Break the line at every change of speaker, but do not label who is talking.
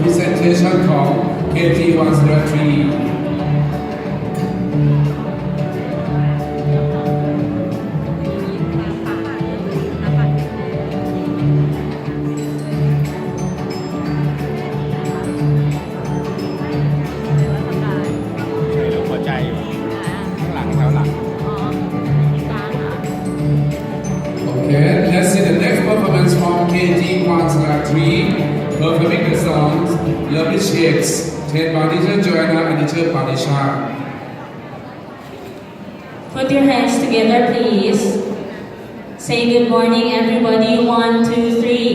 presentation ของ KG1 Strategy Okay, let's see the next performance from KG1 Strategy performing the songs Lovely Shakes, Ted by teacher Joanna and teacher Panisha.
Put your hands together, please. Say good morning, everybody. 1, 2, 3.